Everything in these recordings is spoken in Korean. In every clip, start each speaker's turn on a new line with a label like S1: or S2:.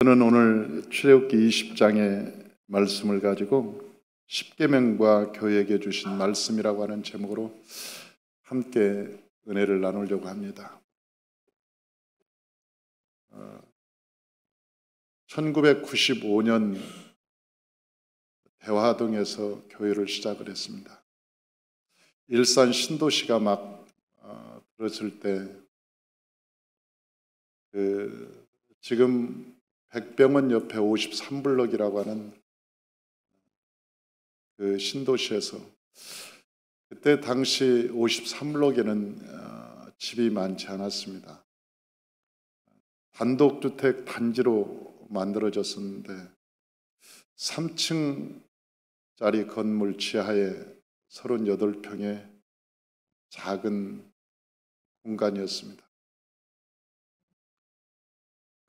S1: 저는 오늘 출애굽기 20장의 말씀을 가지고 십계명과 교회에게 주신 말씀이라고 하는 제목으로 함께 은혜를 나누려고 합니다. 1995년 대화동에서 교회를 시작을 했습니다. 일산 신도시가 막 들었을 때 지금 백병원 옆에 53블럭이라고 하는 그 신도시에서 그때 당시 53블럭에는 집이 많지 않았습니다. 단독주택 단지로 만들어졌었는데 3층짜리 건물 지하에 38평의 작은 공간이었습니다.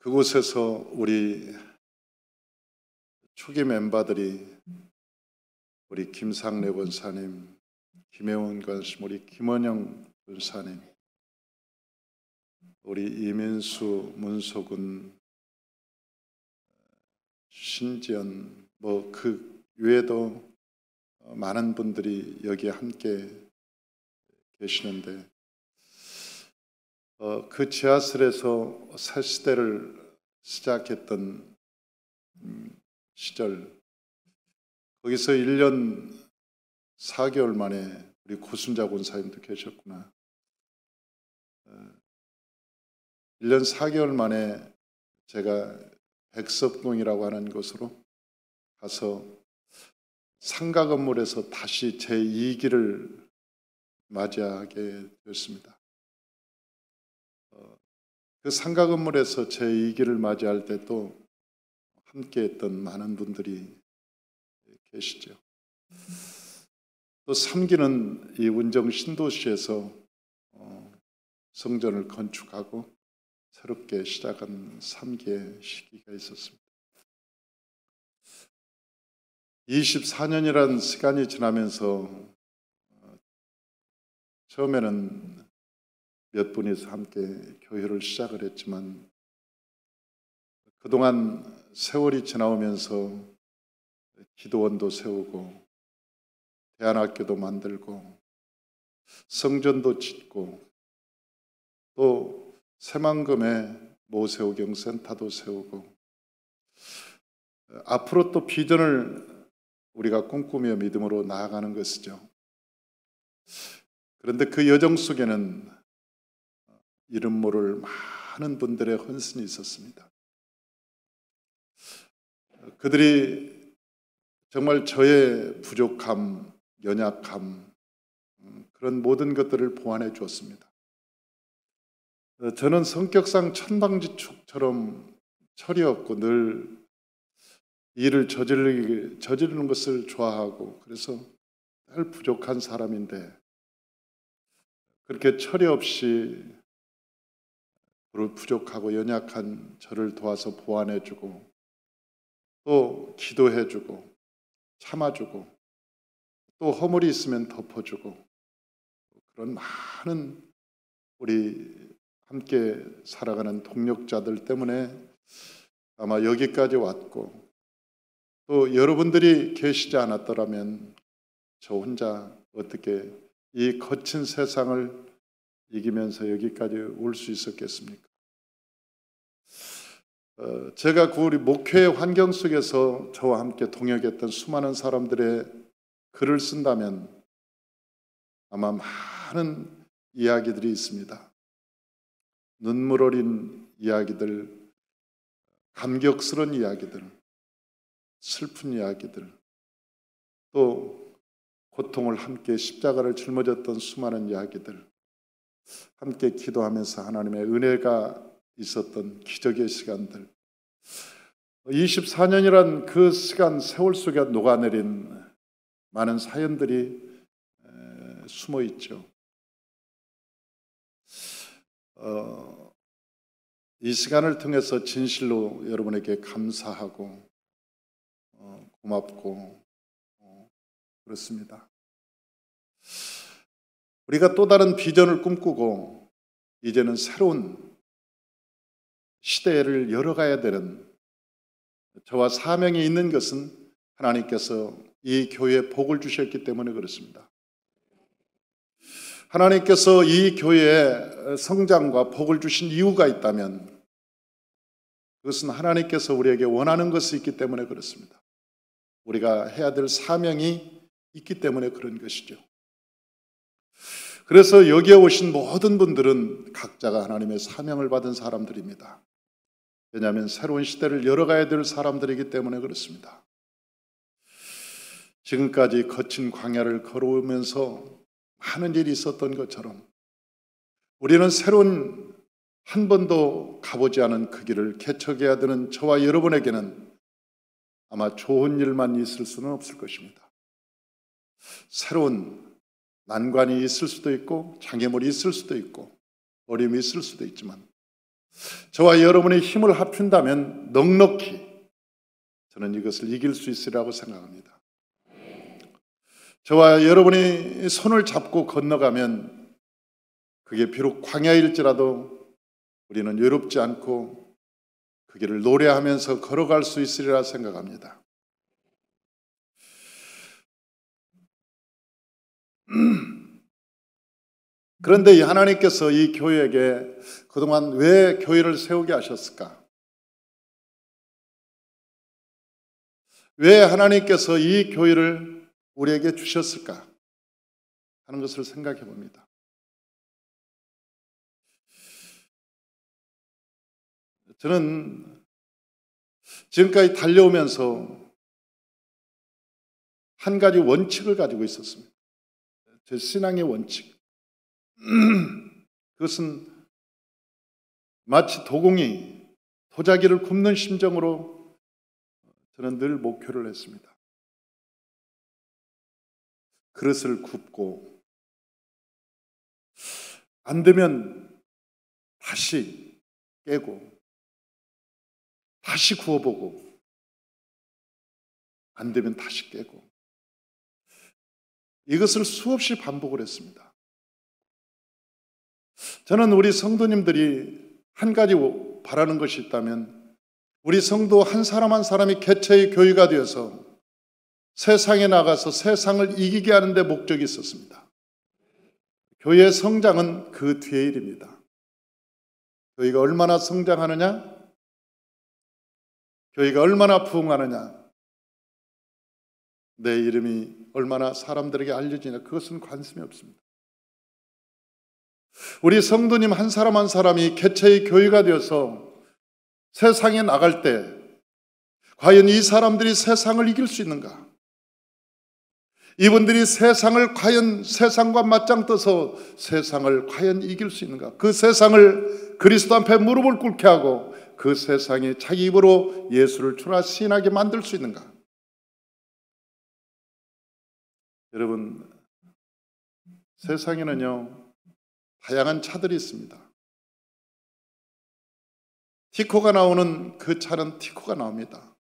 S1: 그곳에서 우리 초기 멤버들이 우리 김상래 권사님, 김혜원 권사님, 우리 김원영 권사님, 우리 이민수, 문소근, 신지연, 그 외에도 많은 분들이 여기에 함께 계시는데 그 지하실에서 새 시대를 시작했던 시절, 거기서 1년 4개월 만에 우리 고순자 권사님도 계셨구나. 1년 4개월 만에 제가 백석동이라고 하는 곳으로 가서 상가 건물에서 다시 제 2기를 맞이하게 되었습니다. 그 상가 건물에서 제 2기를 맞이할 때 또 함께 했던 많은 분들이 계시죠. 또 3기는 이 운정 신도시에서 성전을 건축하고 새롭게 시작한 3기의 시기가 있었습니다. 24년이라는 시간이 지나면서 처음에는 몇 분이서 함께 교회를 시작을 했지만 그동안 세월이 지나오면서 기도원도 세우고 대안학교도 만들고 성전도 짓고 또 새만금에 모세오경 센터도 세우고 앞으로 또 비전을 우리가 꿈꾸며 믿음으로 나아가는 것이죠. 그런데 그 여정 속에는 이름 모를 많은 분들의 헌신이 있었습니다. 그들이 정말 저의 부족함, 연약함, 그런 모든 것들을 보완해 주었습니다. 저는 성격상 천방지축처럼 철이 없고 늘 일을 저지르는 것을 좋아하고 그래서 늘 부족한 사람인데 그렇게 철이 없이 부족하고 연약한 저를 도와서 보완해주고 또 기도해주고 참아주고 또 허물이 있으면 덮어주고 그런 많은 우리 함께 살아가는 동력자들 때문에 아마 여기까지 왔고 또 여러분들이 계시지 않았더라면 저 혼자 어떻게 이 거친 세상을 이기면서 여기까지 올 수 있었겠습니까? 제가 우리 목회의 환경 속에서 저와 함께 동역했던 수많은 사람들의 글을 쓴다면 아마 많은 이야기들이 있습니다. 눈물 어린 이야기들, 감격스러운 이야기들, 슬픈 이야기들, 또 고통을 함께 십자가를 짊어졌던 수많은 이야기들, 함께 기도하면서 하나님의 은혜가 있었던 기적의 시간들, 24년이란 그 시간 세월 속에 녹아내린 많은 사연들이 숨어 있죠. 이 시간을 통해서 진실로 여러분에게 감사하고 고맙고 그렇습니다. 우리가 또 다른 비전을 꿈꾸고 이제는 새로운 시대를 열어가야 되는 저와 사명이 있는 것은 하나님께서 이 교회에 복을 주셨기 때문에 그렇습니다. 하나님께서 이 교회에 성장과 복을 주신 이유가 있다면 그것은 하나님께서 우리에게 원하는 것이 있기 때문에 그렇습니다. 우리가 해야 될 사명이 있기 때문에 그런 것이죠. 그래서 여기에 오신 모든 분들은 각자가 하나님의 사명을 받은 사람들입니다. 왜냐하면 새로운 시대를 열어가야 될 사람들이기 때문에 그렇습니다. 지금까지 거친 광야를 걸어오면서 많은 일이 있었던 것처럼 우리는 새로운 한 번도 가보지 않은 그 길을 개척해야 되는 저와 여러분에게는 아마 좋은 일만 있을 수는 없을 것입니다. 새로운 난관이 있을 수도 있고 장애물이 있을 수도 있고 어려움이 있을 수도 있지만 저와 여러분의 힘을 합친다면 넉넉히 저는 이것을 이길 수 있으리라고 생각합니다. 저와 여러분이 손을 잡고 건너가면 그게 비록 광야일지라도 우리는 외롭지 않고 그 길을 노래하면서 걸어갈 수 있으리라 생각합니다. 그런데 하나님께서 이 교회에게 그동안 왜 교회를 세우게 하셨을까? 왜 하나님께서 이 교회를 우리에게 주셨을까? 하는 것을 생각해 봅니다. 저는 지금까지 달려오면서 한 가지 원칙을 가지고 있었습니다. 제 신앙의 원칙. 그것은 마치 도공이 도자기를 굽는 심정으로 저는 늘 목표를 했습니다. 그릇을 굽고 안 되면 다시 깨고 다시 구워보고 안 되면 다시 깨고 이것을 수없이 반복을 했습니다. 저는 우리 성도님들이 한 가지 바라는 것이 있다면 우리 성도 한 사람 한 사람이 개체의 교회가 되어서 세상에 나가서 세상을 이기게 하는 데 목적이 있었습니다. 교회의 성장은 그 뒤의 일입니다. 교회가 얼마나 성장하느냐, 교회가 얼마나 부흥하느냐, 내 이름이 얼마나 사람들에게 알려지냐, 그것은 관심이 없습니다. 우리 성도님 한 사람 한 사람이 개체의 교회가 되어서 세상에 나갈 때 과연 이 사람들이 세상을 이길 수 있는가? 이분들이 세상을 과연 세상과 맞짱 떠서 세상을 과연 이길 수 있는가? 그 세상을 그리스도 앞에 무릎을 꿇게 하고 그 세상에 자기 입으로 예수를 주라 시인하게 만들 수 있는가? 여러분, 세상에는요 다양한 차들이 있습니다. 티코가 나오는 그 차는 티코가 나옵니다.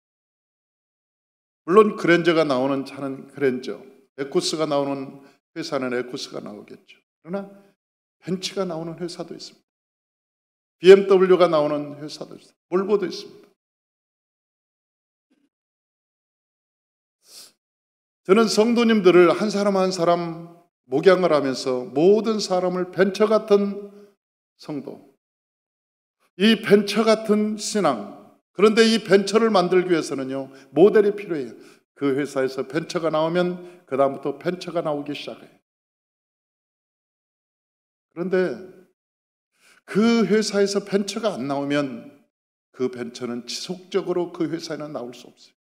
S1: 물론 그랜저가 나오는 차는 그랜저, 에쿠스가 나오는 회사는 에쿠스가 나오겠죠. 그러나 벤츠가 나오는 회사도 있습니다. BMW가 나오는 회사도 있습니다. 볼보도 있습니다. 저는 성도님들을 한 사람 한 사람 목양을 하면서 모든 사람을 벤처 같은 성도, 이 벤처 같은 신앙, 그런데 이 벤처를 만들기 위해서는요 모델이 필요해요. 그 회사에서 벤처가 나오면 그 다음부터 벤처가 나오기 시작해요. 그런데 그 회사에서 벤처가 안 나오면 그 벤처는 지속적으로 그 회사에는 나올 수 없어요.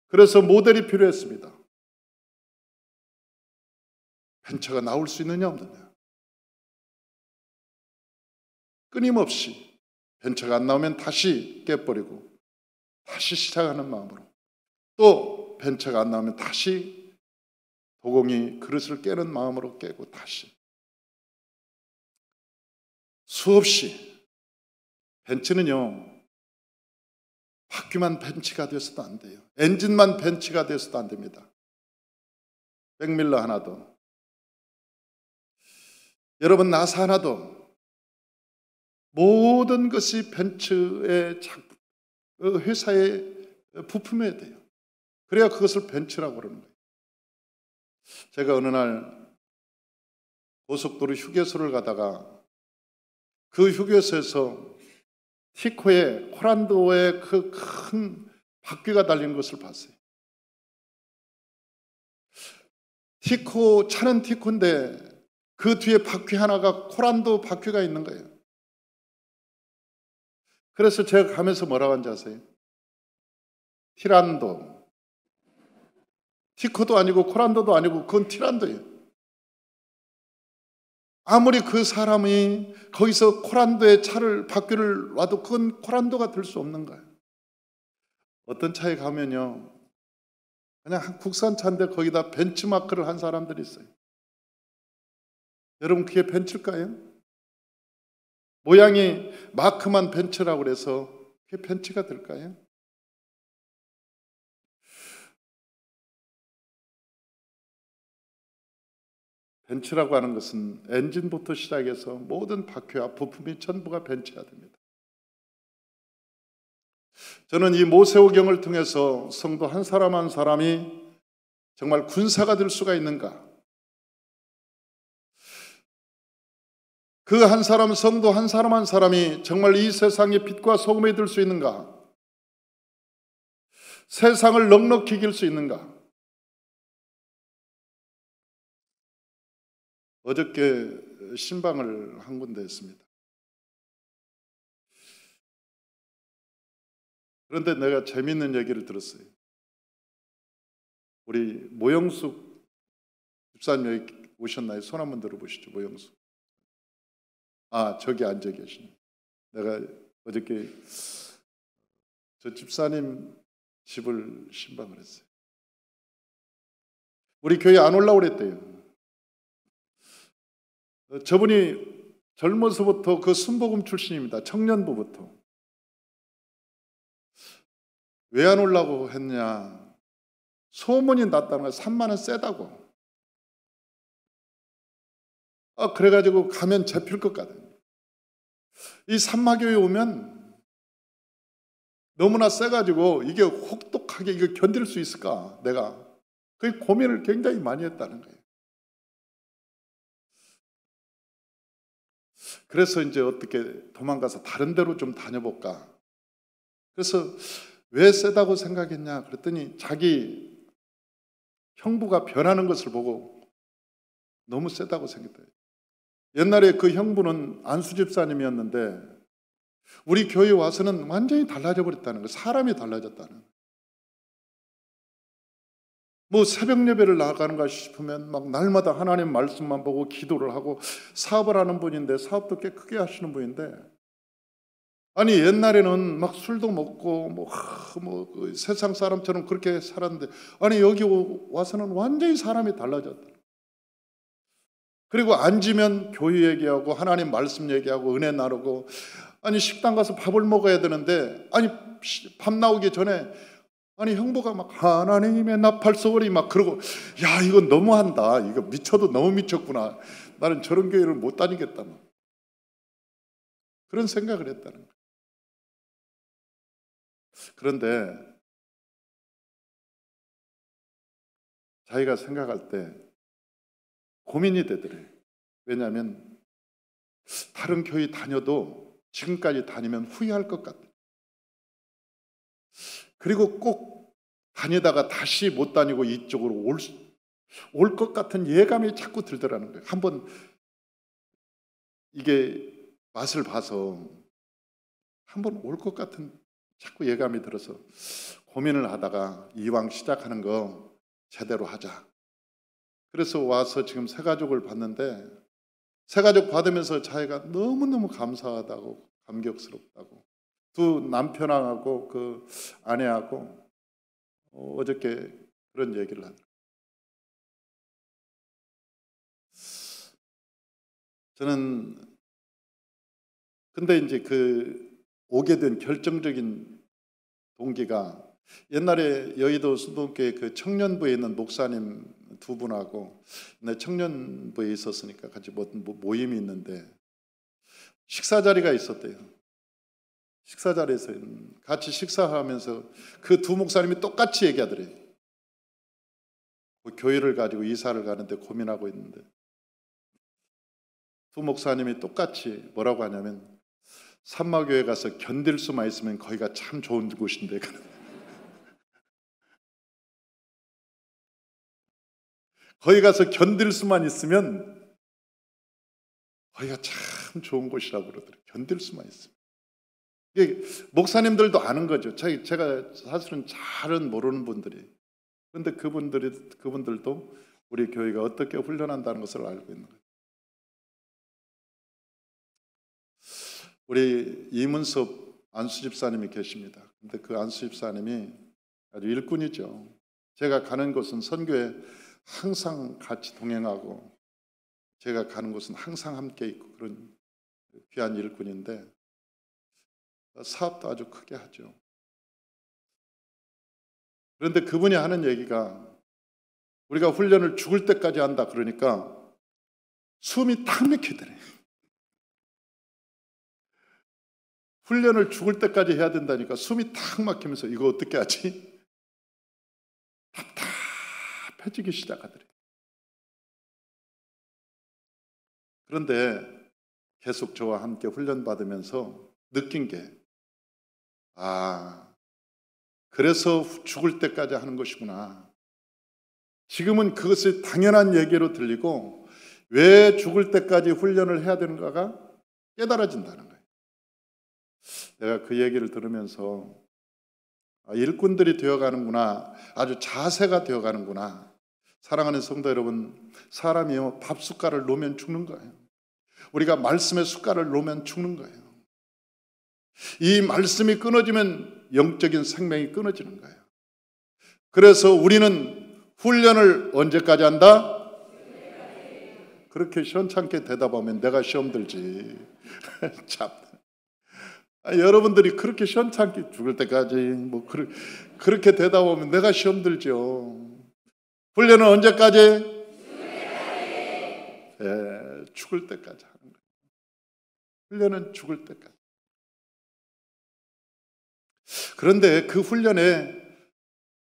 S1: 그래서 모델이 필요했습니다. 벤처가 나올 수 있느냐 없느냐. 끊임없이 벤처가 안 나오면 다시 깨버리고 다시 시작하는 마음으로, 또 벤처가 안 나오면 다시 도공이 그릇을 깨는 마음으로 깨고 다시 수없이. 벤츠는요 바퀴만 벤츠가 되어서도 안 돼요. 엔진만 벤츠가 되어서도 안 됩니다. 백밀러 하나도, 여러분 나사 하나도, 모든 것이 벤츠의 회사에 부품해야 돼요. 그래야 그것을 벤츠라고 그러는 거예요. 제가 어느 날 고속도로 휴게소를 가다가 그 휴게소에서 티코에 코란도에 그 큰 바퀴가 달린 것을 봤어요. 티코, 차는 티코인데 그 뒤에 바퀴 하나가 코란도 바퀴가 있는 거예요. 그래서 제가 가면서 뭐라고 한지 아세요? 티란도. 티코도 아니고 코란도도 아니고 그건 티란도예요. 아무리 그 사람이 거기서 코란도에 차를 바퀴를 놔도 그건 코란도가 될 수 없는 거예요. 어떤 차에 가면요, 그냥 국산 차인데 거기다 벤츠마크를 한 사람들이 있어요. 여러분 그게 벤츠일까요? 모양이 마크만 벤츠라고 그래서 그게 벤츠가 될까요? 벤츠라고 하는 것은 엔진부터 시작해서 모든 바퀴와 부품이 전부가 벤츠가 됩니다. 저는 이 모세오경을 통해서 성도 한 사람 한 사람이 정말 군사가 될 수가 있는가? 그 한 사람, 성도 한 사람 한 사람이 정말 이 세상의 빛과 소금이 될 수 있는가? 세상을 넉넉히 이길 수 있는가? 어저께 신방을 한 군데 했습니다. 그런데 내가 재미있는 얘기를 들었어요. 우리 모영숙 집사님 여기 오셨나요? 손 한번 들어보시죠. 모영숙. 아, 저기 앉아 계시네. 내가 어저께 저 집사님 집을 신방을 했어요. 우리 교회 안 올라오고 그랬대요. 저분이 젊어서부터 그 순복음 출신입니다. 청년부부터. 왜 안 올라고 했냐? 소문이 났다는 거예요. 3만 원 세다고. 그래가지고 가면 잡힐 것 같아요. 이 산마교에 오면 너무나 세가지고 이게 혹독하게 이거 견딜 수 있을까? 내가 그 고민을 굉장히 많이 했다는 거예요. 그래서 이제 어떻게 도망가서 다른 데로 좀 다녀볼까? 그래서 왜 세다고 생각했냐? 그랬더니 자기 형부가 변하는 것을 보고 너무 세다고 생각해요. 옛날에 그 형부는 안수 집사님이었는데 우리 교회 와서는 완전히 달라져 버렸다는 거예요. 사람이 달라졌다는 거예요. 뭐 새벽 예배를 나가는가 싶으면 막 날마다 하나님 말씀만 보고 기도를 하고 사업을 하는 분인데, 사업도 꽤 크게 하시는 분인데, 아니 옛날에는 막 술도 먹고 그 세상 사람처럼 그렇게 살았는데, 아니 여기 와서는 완전히 사람이 달라졌다. 그리고 앉으면 교회 얘기하고 하나님 말씀 얘기하고 은혜 나누고, 아니 식당 가서 밥을 먹어야 되는데, 아니 밥 나오기 전에 아니 형부가 막 하나님의 나팔 소리 막 그러고, 야 이건 너무한다, 이거 미쳐도 너무 미쳤구나, 나는 저런 교회를 못 다니겠다, 그런 생각을 했다는 거예요. 그런데 자기가 생각할 때 고민이 되더래요. 왜냐하면 다른 교회 다녀도 지금까지 다니면 후회할 것 같아요. 그리고 꼭 다니다가 다시 못 다니고 이쪽으로 올 것 같은 예감이 자꾸 들더라는 거예요. 한번 이게 맛을 봐서 한번 올 것 같은 자꾸 예감이 들어서 고민을 하다가 이왕 시작하는 거 제대로 하자. 그래서 와서 지금 새가족을 봤는데, 새가족 받으면서 자기가 너무너무 감사하다고, 감격스럽다고, 두 남편하고 그 아내하고 어저께 그런 얘기를 하더라고요. 저는 근데 이제 그 오게 된 결정적인 동기가, 옛날에 여의도 수도교회 그 청년부에 있는 목사님 두 분하고 내 청년부에 있었으니까 같이 모임이 있는데 식사 자리가 있었대요. 식사 자리에서 같이 식사하면서 그 두 목사님이 똑같이 얘기하더래요. 그 교회를 가지고 이사를 가는데 고민하고 있는데 두 목사님이 똑같이 뭐라고 하냐면 산마교회 가서 견딜 수만 있으면 거기가 참 좋은 곳인데 거기 가서 견딜 수만 있으면 거기가 참 좋은 곳이라고 그러더라고요. 견딜 수만 있으면. 이게 목사님들도 아는 거죠. 제가 사실은 잘은 모르는 분들이. 그런데 그분들도 우리 교회가 어떻게 훈련한다는 것을 알고 있는 거예요. 우리 이문섭 안수 집사님이 계십니다. 근데 그 안수 집사님이 아주 일꾼이죠. 제가 가는 곳은 선교에 항상 같이 동행하고 제가 가는 곳은 항상 함께 있고 그런 귀한 일꾼인데 사업도 아주 크게 하죠. 그런데 그분이 하는 얘기가 우리가 훈련을 죽을 때까지 한다 그러니까 숨이 탁 막히더래. 훈련을 죽을 때까지 해야 된다니까 숨이 탁 막히면서 이거 어떻게 하지? 답답해지기 시작하더래. 그런데 계속 저와 함께 훈련받으면서 느낀 게 그래서 죽을 때까지 하는 것이구나. 지금은 그것이 당연한 얘기로 들리고 왜 죽을 때까지 훈련을 해야 되는가가 깨달아진다는 거예요. 내가 그 얘기를 들으면서 일꾼들이 되어가는구나. 아주 자세가 되어가는구나. 사랑하는 성도 여러분, 사람이요 밥 숟갈을 놓으면 죽는 거예요. 우리가 말씀의 숟갈을 놓으면 죽는 거예요. 이 말씀이 끊어지면 영적인 생명이 끊어지는 거예요. 그래서 우리는 훈련을 언제까지 한다? 그렇게 시원찮게 대답하면 내가 시험 들지. 참. 여러분들이 그렇게 시원찮게 죽을 때까지 그렇게 대답하면 내가 시험 들죠. 훈련은 언제까지? 죽을 때까지 하는 거예요. 훈련은 죽을 때까지. 그런데 그 훈련에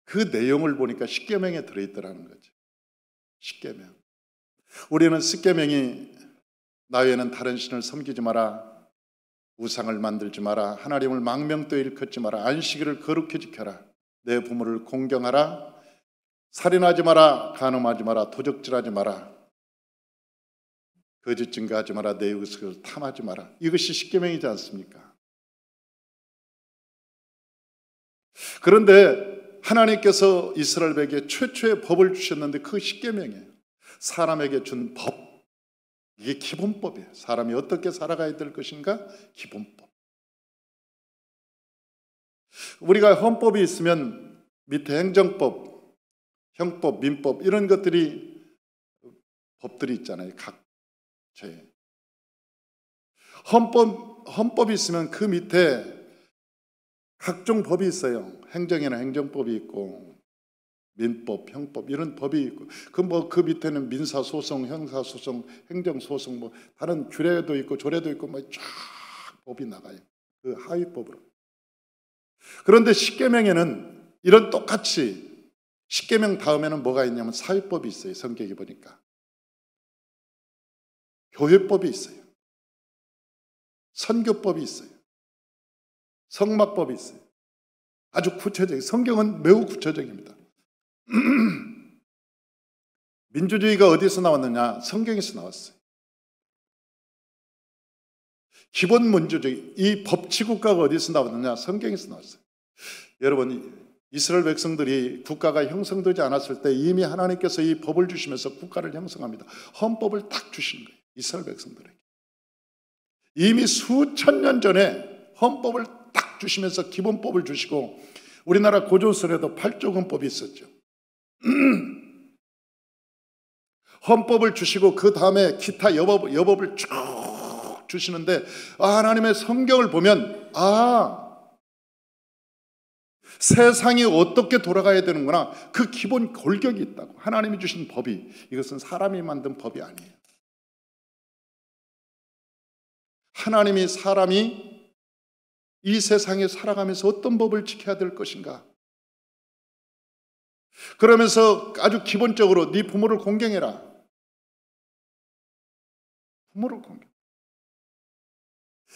S1: 그 내용을 보니까 십계명에 들어있더라는 거죠. 십계명. 우리는 십계명이 나 외에는 다른 신을 섬기지 마라, 우상을 만들지 마라, 하나님을 망명되이 일컫지 마라, 안식일을 거룩히 지켜라, 내 부모를 공경하라, 살인하지 마라, 간음하지 마라, 도적질하지 마라, 거짓 증거하지 마라, 내 이웃을 탐하지 마라. 이것이 십계명이지 않습니까? 그런데 하나님께서 이스라엘에게 최초의 법을 주셨는데 그 십계명이에요. 사람에게 준 법. 이게 기본법이에요. 사람이 어떻게 살아가야 될 것인가? 기본법. 우리가 헌법이 있으면 밑에 행정법, 형법, 민법 이런 것들이 법들이 있잖아요. 각 죄. 헌법이 있으면 그 밑에 각종 법이 있어요. 행정에는 행정법이 있고 민법, 형법 이런 법이 있고 그 밑에는 민사소송, 형사소송, 행정소송 다른 규례도 있고 조례도 있고 쫙 법이 나가요. 그 하위법으로. 그런데 십계명에는 이런 똑같이 십계명 다음에는 뭐가 있냐면 사위법이 있어요. 성경에 보니까 교회법이 있어요. 선교법이 있어요. 성막법이 있어요. 아주 구체적인, 성경은 매우 구체적입니다. 민주주의가 어디서 나왔느냐? 성경에서 나왔어요. 기본 민주주의, 이 법치국가가 어디서 나왔느냐? 성경에서 나왔어요. 여러분, 이스라엘 백성들이 국가가 형성되지 않았을 때 이미 하나님께서 이 법을 주시면서 국가를 형성합니다. 헌법을 딱 주신 거예요. 이스라엘 백성들에게. 이미 수천 년 전에 헌법을 딱 주시면서 기본법을 주시고 우리나라 고조선에도 8조 헌법이 있었죠. 헌법을 주시고 그 다음에 기타 여법을 쭉 주시는데 하나님의 성경을 보면 세상이 어떻게 돌아가야 되는구나 그 기본 골격이 있다고. 하나님이 주신 법이 이것은 사람이 만든 법이 아니에요. 하나님이 사람이 이 세상에 살아가면서 어떤 법을 지켜야 될 것인가? 그러면서 아주 기본적으로 네 부모를 공경해라. 부모를 공경.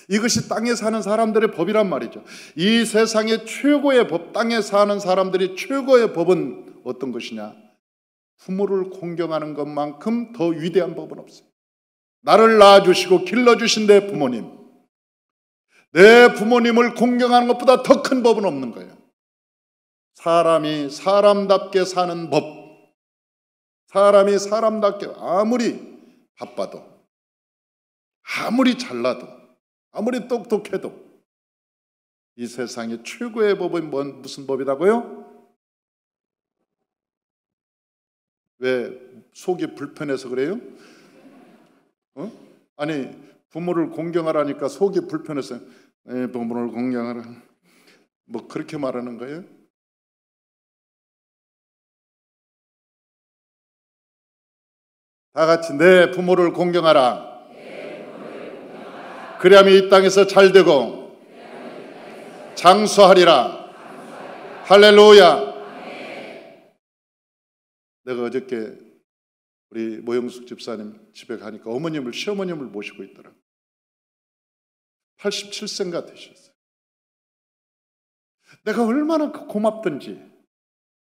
S1: 이것이 땅에 사는 사람들의 법이란 말이죠. 이 세상의 최고의 법, 땅에 사는 사람들이 최고의 법은 어떤 것이냐? 부모를 공경하는 것만큼 더 위대한 법은 없어요. 나를 낳아주시고 길러주신 내 부모님, 내 부모님을 공경하는 것보다 더 큰 법은 없는 거예요. 사람이 사람답게 사는 법, 사람이 사람답게 아무리 바빠도, 아무리 잘나도, 아무리 똑똑해도 이 세상의 최고의 법은 무슨 법이라고요? 왜 속이 불편해서 그래요? 아니 부모를 공경하라니까 속이 불편해서 부모를 공경하라 뭐 그렇게 말하는 거예요? 다 같이 내 부모를 공경하라. 그리하면 이 땅에서 잘되고 장수하리라. 할렐루야. 내가 어저께 우리 모영숙 집사님 집에 가니까 어머님을, 시어머님을 모시고 있더라. 87세인가 되셨어요. 내가 얼마나 고맙던지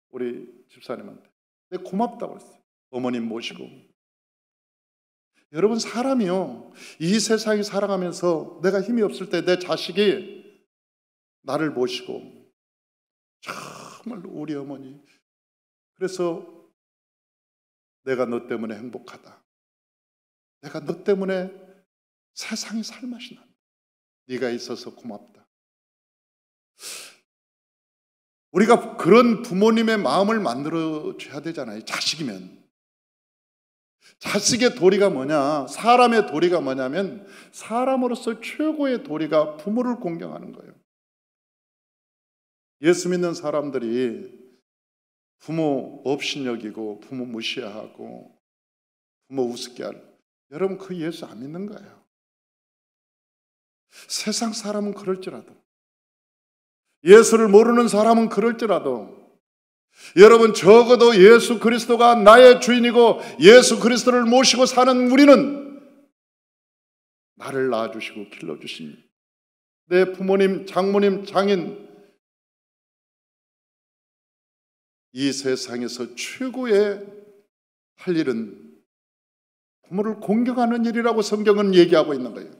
S1: 우리 집사님한테 내가 고맙다고 했어요. 어머님 모시고. 여러분, 사람이요, 이 세상에 살아가면서 내가 힘이 없을 때 내 자식이 나를 모시고, 정말 우리 어머니, 그래서 내가 너 때문에 행복하다, 내가 너 때문에 세상이 살맛이 난다, 네가 있어서 고맙다. 우리가 그런 부모님의 마음을 만들어줘야 되잖아요. 자식이면. 자식의 도리가 뭐냐, 사람의 도리가 뭐냐면 사람으로서 최고의 도리가 부모를 공경하는 거예요. 예수 믿는 사람들이 부모 업신여기고 부모 무시하고 부모 우습게 하는, 여러분 그 예수 안 믿는 거예요. 세상 사람은 그럴지라도, 예수를 모르는 사람은 그럴지라도, 여러분 적어도 예수 그리스도가 나의 주인이고 예수 그리스도를 모시고 사는 우리는 나를 낳아주시고 길러주신 내 부모님, 장모님, 장인, 이 세상에서 최고의 할 일은 부모를 공경하는 일이라고 성경은 얘기하고 있는 거예요.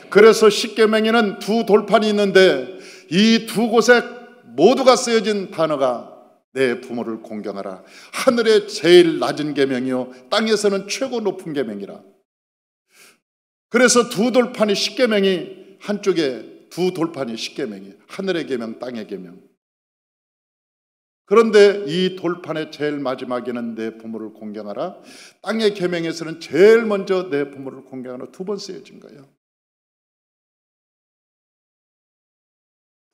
S1: 그래서 십계명에는 두 돌판이 있는데 이 두 곳에 모두가 쓰여진 단어가 내 부모를 공경하라. 하늘의 제일 낮은 계명이요 땅에서는 최고 높은 계명이라. 그래서 두 돌판이 십계명이, 한쪽에 두 돌판이 십계명이, 하늘의 계명, 땅의 계명. 그런데 이 돌판의 제일 마지막에는 내 부모를 공경하라, 땅의 계명에서는 제일 먼저 내 부모를 공경하라 두 번 쓰여진 거예요.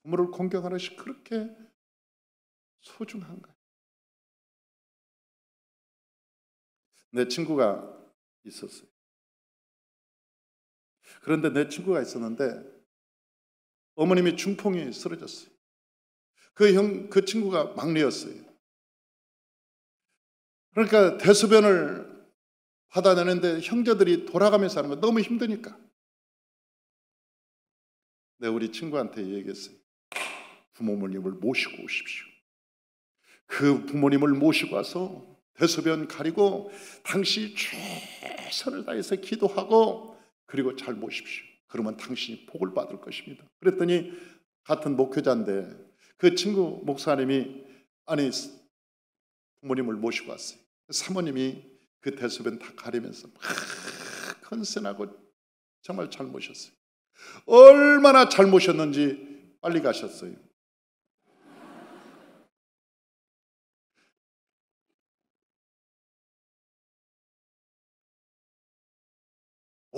S1: 부모를 공경하는 것이 그렇게 소중한 거예요. 내 친구가 있었어요. 그런데 내 친구가 있었는데 어머님이 중풍이 쓰러졌어요. 그 친구가 막내였어요. 그러니까 대소변을 받아내는데 형제들이 돌아가면서 하는 거 너무 힘드니까 내가 우리 친구한테 얘기했어요. 부모님을 모시고 오십시오. 그 부모님을 모시고 와서 대소변 가리고 당신이 최선을 다해서 기도하고 그리고 잘 모십시오. 그러면 당신이 복을 받을 것입니다. 그랬더니 같은 목회자인데 그 친구 목사님이 아니 부모님을 모시고 왔어요. 사모님이 그 대소변 다 가리면서 막 컨센하고 정말 잘 모셨어요. 얼마나 잘 모셨는지 빨리 가셨어요.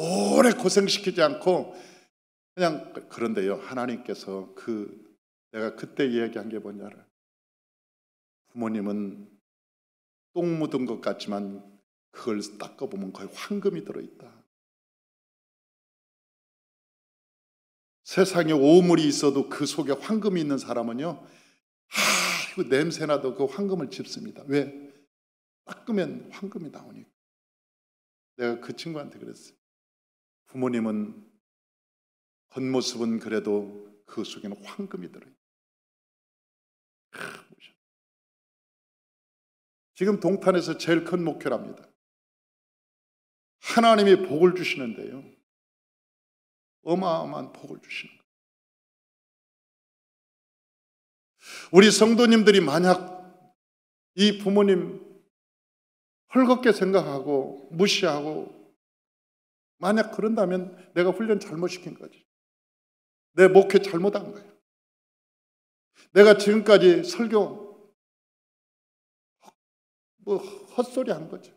S1: 오래 고생시키지 않고 그냥. 그런데요, 하나님께서 내가 그때 이야기한 게 뭐냐, 부모님은 똥 묻은 것 같지만 그걸 닦아보면 거의 황금이 들어있다. 세상에 오물이 있어도 그 속에 황금이 있는 사람은요, 이거 냄새나도 그 황금을 짚습니다. 왜? 닦으면 황금이 나오니까. 내가 그 친구한테 그랬어요. 부모님은 겉모습은 그래도 그 속에는 황금이 들어요. 지금 동탄에서 제일 큰 목표랍니다. 하나님이 복을 주시는데요, 어마어마한 복을 주시는 거예요. 우리 성도님들이 만약 이 부모님 헐겁게 생각하고 무시하고 만약 그런다면 내가 훈련 잘못시킨 거지. 내 목회 잘못한 거예요. 내가 지금까지 설교 헛소리 한 거죠.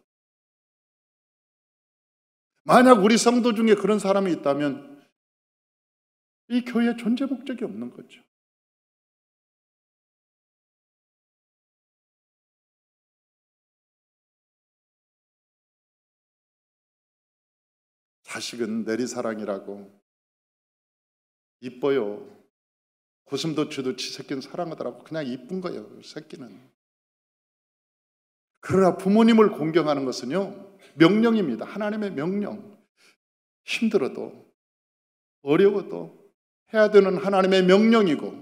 S1: 만약 우리 성도 중에 그런 사람이 있다면 이 교회의 존재 목적이 없는 거죠. 자식은 내리사랑이라고 이뻐요. 고슴도치도 지 새끼는 사랑하더라고. 그냥 이쁜 거예요, 새끼는. 그러나 부모님을 공경하는 것은요, 명령입니다. 하나님의 명령. 힘들어도 어려워도 해야 되는 하나님의 명령이고,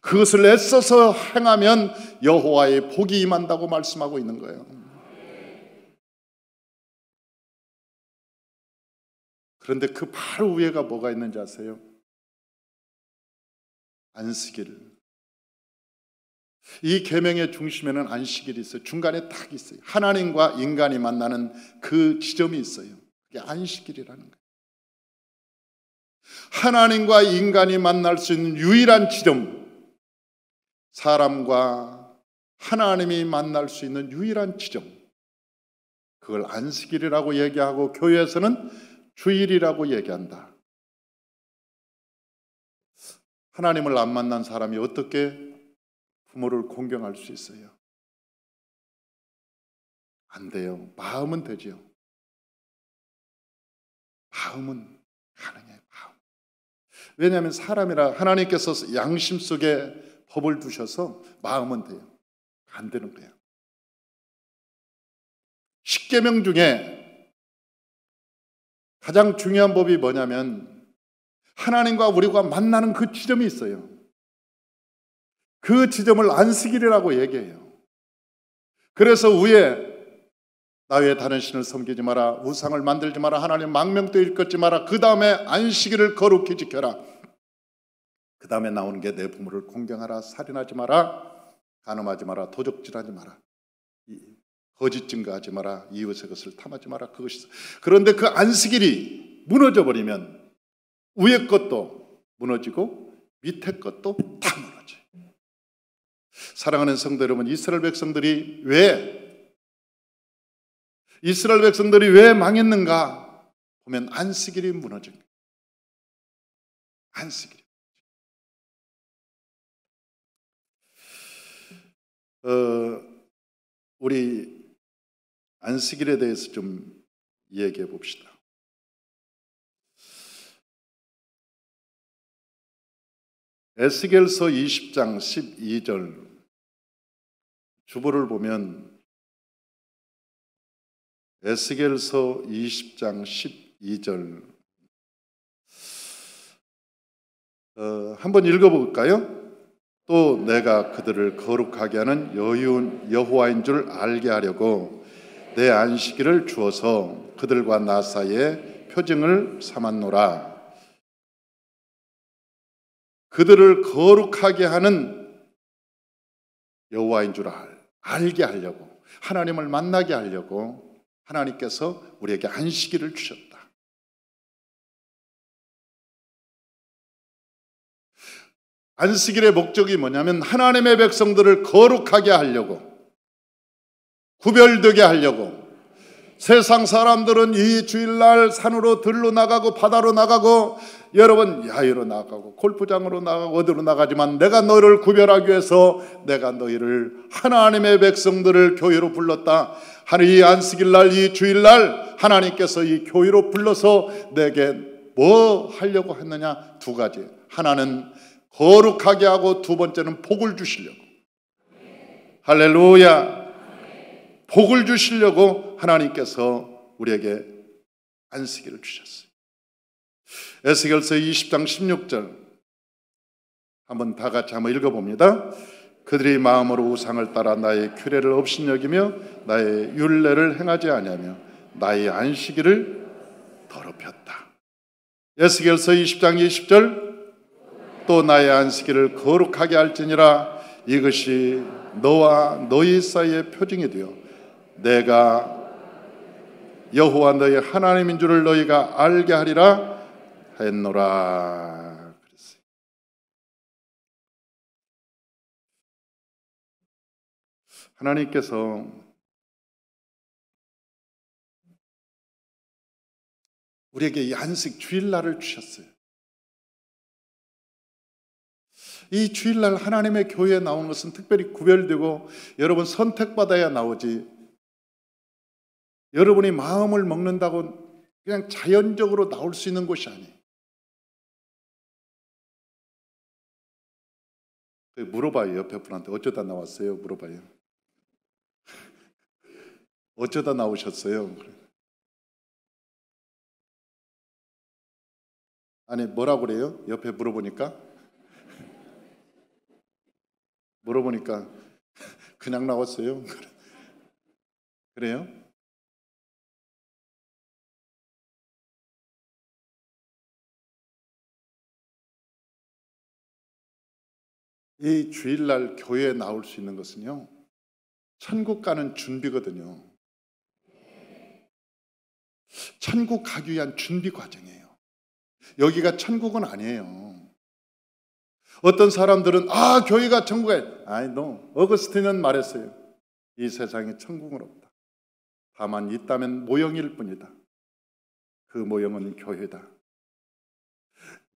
S1: 그것을 애써서 행하면 여호와의 복이 임한다고 말씀하고 있는 거예요. 그런데 그 바로 위에가 뭐가 있는지 아세요? 안식일. 이 계명의 중심에는 안식일이 있어요. 중간에 딱 있어요. 하나님과 인간이 만나는 그 지점이 있어요. 그게 안식일이라는 거예요. 하나님과 인간이 만날 수 있는 유일한 지점, 사람과 하나님이 만날 수 있는 유일한 지점, 그걸 안식일이라고 얘기하고 교회에서는 주일이라고 얘기한다. 하나님을 안 만난 사람이 어떻게 부모를 공경할 수 있어요? 안 돼요. 마음은 되지요. 마음은 가능해요. 마음. 왜냐하면 사람이라 하나님께서 양심 속에 법을 두셔서 마음은 돼요. 안 되는 거예요. 십계명 중에 가장 중요한 법이 뭐냐면 하나님과 우리가 만나는 그 지점이 있어요. 그 지점을 안식일이라고 얘기해요. 그래서 위에 나 외에 다른 신을 섬기지 마라, 우상을 만들지 마라, 하나님 망명도 일컫지 마라, 그 다음에 안식일을 거룩히 지켜라, 그 다음에 나오는 게 내 부모를 공경하라, 살인하지 마라, 간음하지 마라, 도적질하지 마라, 거짓 증거하지 마라, 이웃의 것을 탐하지 마라. 그것이 있어. 그런데 그 안식일이 무너져 버리면 위에 것도 무너지고 밑에 것도 다 무너져요. 사랑하는 성도 여러분, 이스라엘 백성들이 왜 망했는가 보면 안식일이 무너진 거예요. 안식일. 우리 안식일에 대해서 좀 얘기해 봅시다. 에스겔서 20장 12절 주보를 보면 에스겔서 20장 12절 한번 읽어볼까요? 또 내가 그들을 거룩하게 하는 여호와인 줄 알게 하려고 내 안식일을 주어서 그들과 나 사이에 표징을 삼았노라. 그들을 거룩하게 하는 여호와인 줄 알게 하려고, 하나님을 만나게 하려고 하나님께서 우리에게 안식일을 주셨다. 안식일의 목적이 뭐냐면 하나님의 백성들을 거룩하게 하려고, 구별되게 하려고. 세상 사람들은 이 주일날 산으로 들로 나가고 바다로 나가고 여러분 야외로 나가고 골프장으로 나가고 어디로 나가지만 내가 너희를 구별하기 위해서 내가 너희를 하나님의 백성들을 교회로 불렀다. 이 안식일날 이 주일날 하나님께서 이 교회로 불러서 내게 뭐 하려고 했느냐? 두 가지. 하나는 거룩하게 하고 두 번째는 복을 주시려고. 할렐루야. 복을 주시려고 하나님께서 우리에게 안식일을 주셨어요. 에스겔서 20장 16절 한번 다 같이 한번 읽어봅니다. 그들이 마음으로 우상을 따라 나의 규례를 업신여기며 나의 율례를 행하지 아니하며 나의 안식일을 더럽혔다. 에스겔서 20장 20절 또 나의 안식일을 거룩하게 할지니라. 이것이 너와 너희 사이의 표징이 되어 내가 여호와 너희 하나님인 줄을 너희가 알게 하리라 했노라. 그랬어요. 하나님께서 우리에게 이 안식 주일날을 주셨어요. 이 주일날 하나님의 교회에 나오는 것은 특별히 구별되고 여러분 선택받아야 나오지, 여러분이 마음을 먹는다고 그냥 자연적으로 나올 수 있는 곳이 아니에요. 물어봐요. 옆에 분한테 어쩌다 나왔어요? 물어봐요. 어쩌다 나오셨어요? 아니 뭐라고 그래요? 옆에 물어보니까 그냥 나왔어요. 그래요? 이 주일날 교회에 나올 수 있는 것은요, 천국 가는 준비거든요. 천국 가기 위한 준비 과정이에요. 여기가 천국은 아니에요. 어떤 사람들은 교회가 천국에, 어거스틴은 말했어요. 이 세상에 천국은 없다. 다만 있다면 모형일 뿐이다. 그 모형은 교회다.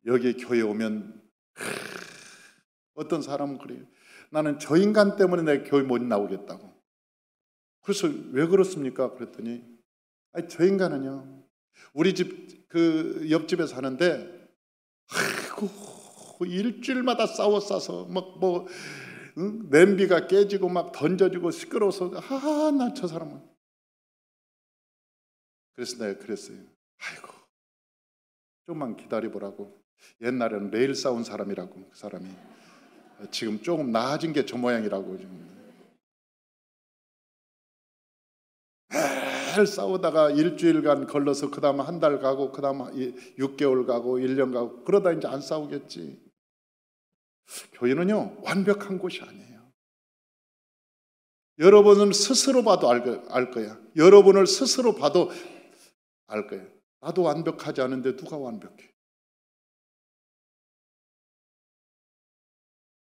S1: 여기 교회 오면 어떤 사람은 그래요. 나는 저 인간 때문에 내 교회 못 나오겠다고. 그래서 왜 그렇습니까? 그랬더니 저 인간은요, 우리 집 그 옆집에 사는데 일주일마다 싸워싸서 냄비가 깨지고 막 던져지고 시끄러워서 나 저 사람은. 그래서 내가 그랬어요. 좀만 기다려보라고. 옛날에는 매일 싸운 사람이라고. 그 사람이 지금 조금 나아진 게 저 모양이라고. 매일 싸우다가 일주일간 걸러서 그 다음 한 달 가고 그 다음 6개월 가고 1년 가고 그러다 이제 안 싸우겠지. 교회는요 완벽한 곳이 아니에요. 여러분은 스스로 봐도 알 거야. 여러분을 스스로 봐도 알 거예요. 나도 완벽하지 않은데 누가 완벽해?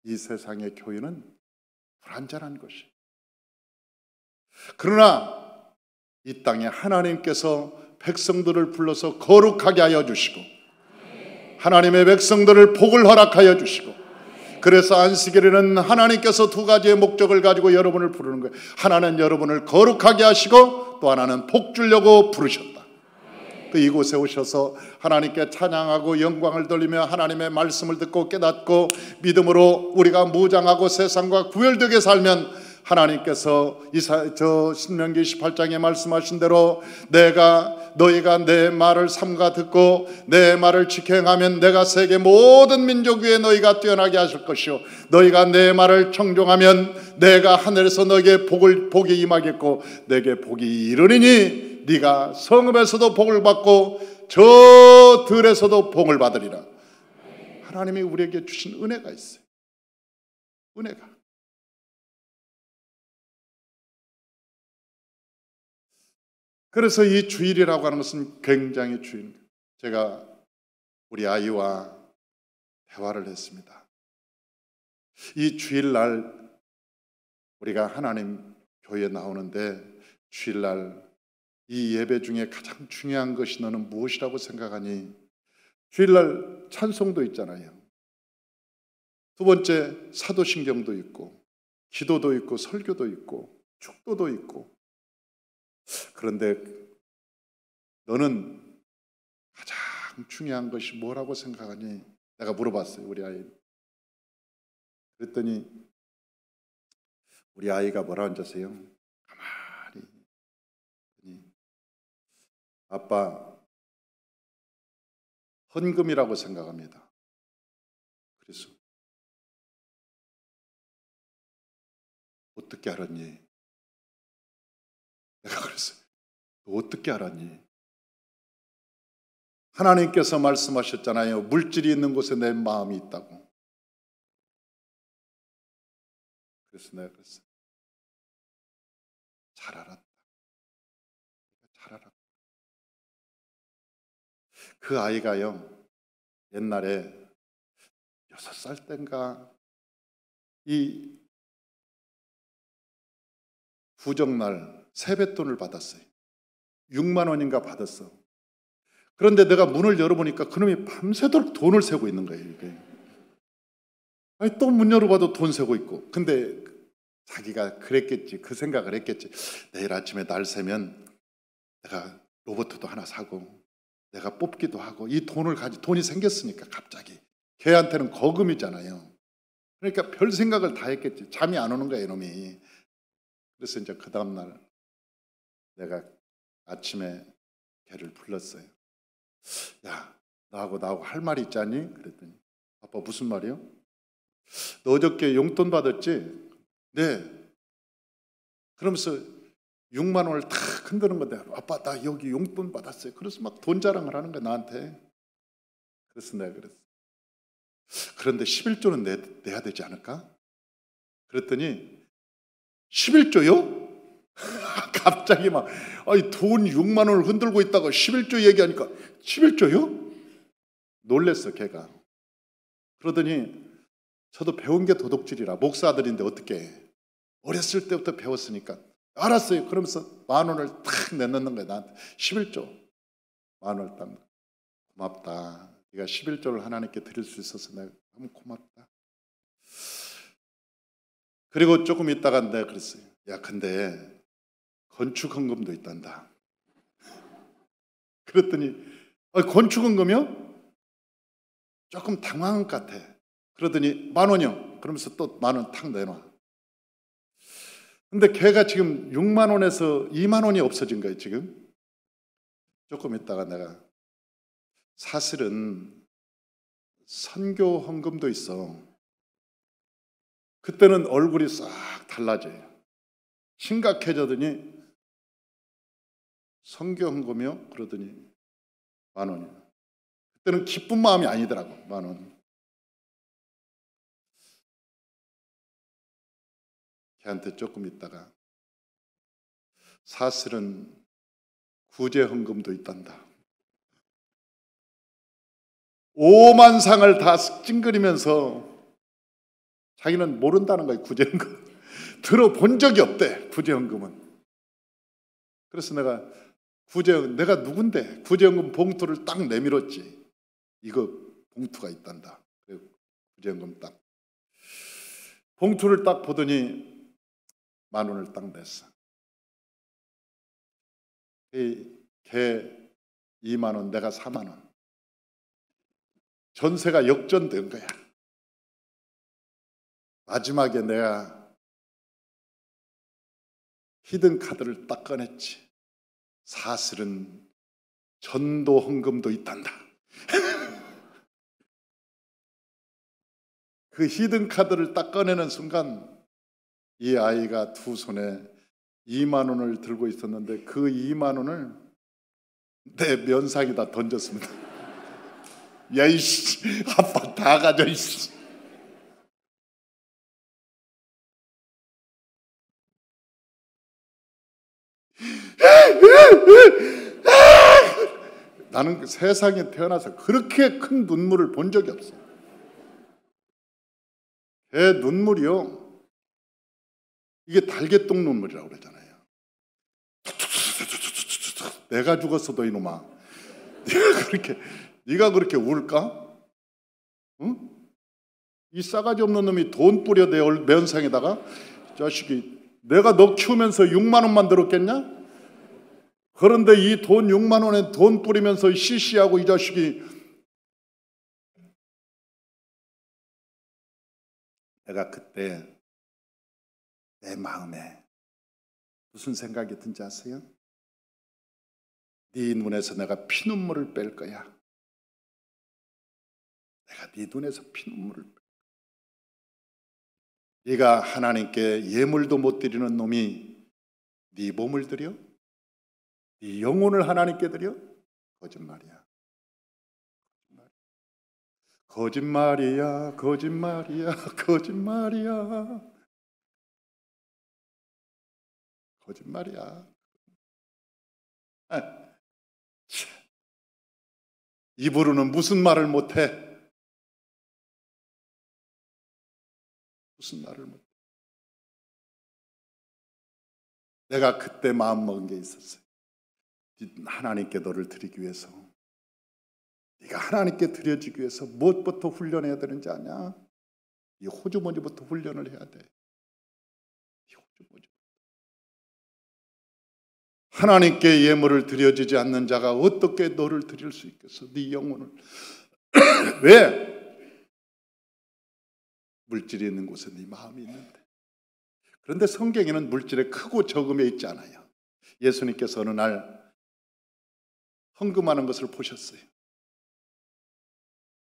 S1: 이 세상의 교회는 불완전한 것이. 그러나 이 땅에 하나님께서 백성들을 불러서 거룩하게 하여 주시고 하나님의 백성들을 복을 허락하여 주시고, 그래서 안식일에는 하나님께서 두 가지의 목적을 가지고 여러분을 부르는 거예요. 하나는 여러분을 거룩하게 하시고 또 하나는 복 주려고 부르셨다. 그 이곳에 오셔서 하나님께 찬양하고 영광을 돌리며 하나님의 말씀을 듣고 깨닫고 믿음으로 우리가 무장하고 세상과 구별되게 살면 하나님께서 저 신명기 18장에 말씀하신 대로 너희가 내 말을 삼가 듣고 내 말을 지켜 행하면 내가 세계 모든 민족 위에 너희가 뛰어나게 하실 것이요 너희가 내 말을 청종하면 내가 하늘에서 너에게 복이 임하겠고 내게 복이 이르리니 네가 성읍에서도 복을 받고 저 들에서도 복을 받으리라. 하나님이 우리에게 주신 은혜가 있어요. 은혜가. 그래서 이 주일이라고 하는 것은 굉장히 주일입니다. 제가 우리 아이와 대화를 했습니다. 이 주일날 우리가 하나님 교회에 나오는데 주일날 이 예배 중에 가장 중요한 것이 너는 무엇이라고 생각하니? 주일날 찬송도 있잖아요. 두 번째 사도신경도 있고 기도도 있고 설교도 있고 축도도 있고, 그런데 너는 가장 중요한 것이 뭐라고 생각하니? 내가 물어봤어요, 우리 아이. 그랬더니 우리 아이가 뭐라 앉았어요? 가만히. 아빠, 헌금이라고 생각합니다. 그래서 어떻게 알았니? 내가 그랬어요. 너 어떻게 알았니? 하나님께서 말씀하셨잖아요. 물질이 있는 곳에 내 마음이 있다고. 그래서 내가 그랬어요. 잘 알았다. 잘 알았다. 그 아이가요, 옛날에 6살 땐가 이 구정날 세뱃돈을 받았어요. 6만 원인가 받았어. 그런데 내가 문을 열어보니까 그놈이 밤새도록 돈을 세고 있는 거예요. 이게. 아니, 또 문 열어봐도 돈 세고 있고. 근데 자기가 그랬겠지. 그 생각을 했겠지. 내일 아침에 날 새면 내가 로봇도 하나 사고 내가 뽑기도 하고 이 돈이 생겼으니까 갑자기. 걔한테는 거금이잖아요. 그러니까 별 생각을 다 했겠지. 잠이 안 오는 거야, 이놈이. 그래서 이제 그 다음날 내가 아침에 걔를 불렀어요. 야, 나하고 할 말이 있잖니? 그랬더니 아빠 무슨 말이요? 너 어저께 용돈 받았지? 네. 그러면서 6만 원을 탁 흔드는 건데 아빠 나 여기 용돈 받았어요. 그래서 막 돈 자랑을 하는 거야 나한테. 그래서 내가 그랬어. 그런데 11조는 내야 되지 않을까? 그랬더니 11조요? 갑자기 막 아니 돈 6만 원을 흔들고 있다가 11조 얘기하니까 11조요? 놀랬어 걔가. 그러더니 저도 배운 게 도둑질이라 목사 아들인데 어떻게 어렸을 때부터 배웠으니까 알았어요. 그러면서 1만 원을 탁 내놓는 거야 나한테. 11조 1만 원을 딱. 고맙다. 네가 11조를 하나님께 드릴 수 있어서 내가 너무 고맙다. 그리고 조금 있다가 내가 그랬어요. 야 근데 건축헌금도 있단다. 그랬더니 건축헌금이요? 조금 당황한 것 같아. 그러더니 1만 원이요. 그러면서 또 1만 원 탁 내놔. 근데 걔가 지금 6만 원에서 2만 원이 없어진 거예요 지금. 조금 있다가 내가 사실은 선교 헌금도 있어. 그때는 얼굴이 싹 달라져요. 심각해졌더니 선교 헌금이요? 그러더니 1만 원이요. 그때는 기쁜 마음이 아니더라고. 1만 원. 걔한테 조금 있다가 사실은 구제 헌금도 있단다. 5만 상을 다 찡그리면서 자기는 모른다는 거예요. 구제헌금. 들어본 적이 없대. 구제헌금은. 그래서 내가 내가 누군데 구제헌금 봉투를 딱 내밀었지. 이거 봉투가 있단다. 구제헌금 딱 봉투를 딱 보더니 1만 원을 딱 냈어. 걔 2만 원, 내가 4만 원. 전세가 역전된 거야. 마지막에 내가 히든 카드를 딱 꺼냈지. 사실은 전도 헌금도 있단다. 그 히든 카드를 딱 꺼내는 순간 이 아이가 두 손에 2만 원을 들고 있었는데 그 2만 원을 내 면상에다 던졌습니다. 야 이씨, 아빠 다 가져 이씨. 나는 세상에 태어나서 그렇게 큰 눈물을 본 적이 없어. 걔 눈물이요, 이게 달개똥 눈물이라고 그러잖아요. 내가 죽었어도 이놈아, 네가 그렇게 울까? 응? 이 싸가지 없는 놈이 돈 뿌려 내 면상에다가. 자식이, 내가 너 키우면서 6만 원만 들었겠냐? 그런데 이 돈 6만 원에 돈 뿌리면서 시시하고 이 자식이, 내가 그때 내 마음에 무슨 생각이 든지 아세요? 네 눈에서 내가 피눈물을 뺄 거야. 내가 네 눈에서 피눈물을 뺄 거야. 네가 하나님께 예물도 못 드리는 놈이 네 몸을 드려? 네 영혼을 하나님께 드려? 거짓말이야. 거짓말이야. 거짓말이야. 거짓말이야. 거짓말이야. 입으로는 무슨 말을 못해? 무슨 말을 못해? 내가 그때 마음먹은 게 있었어요. 하나님께 너를 드리기 위해서, 네가 하나님께 드려지기 위해서 무엇부터 훈련해야 되는지 아냐? 이 호주머니부터 훈련을 해야 돼. 이 호주머니. 하나님께 예물을 드려지지 않는 자가 어떻게 너를 드릴 수 있겠어? 네 영혼을. 왜? 물질이 있는 곳에 네 마음이 있는데. 그런데 성경에는 물질의 크고 적음에 있지 않아요. 예수님께서 어느 날 헌금하는 것을 보셨어요.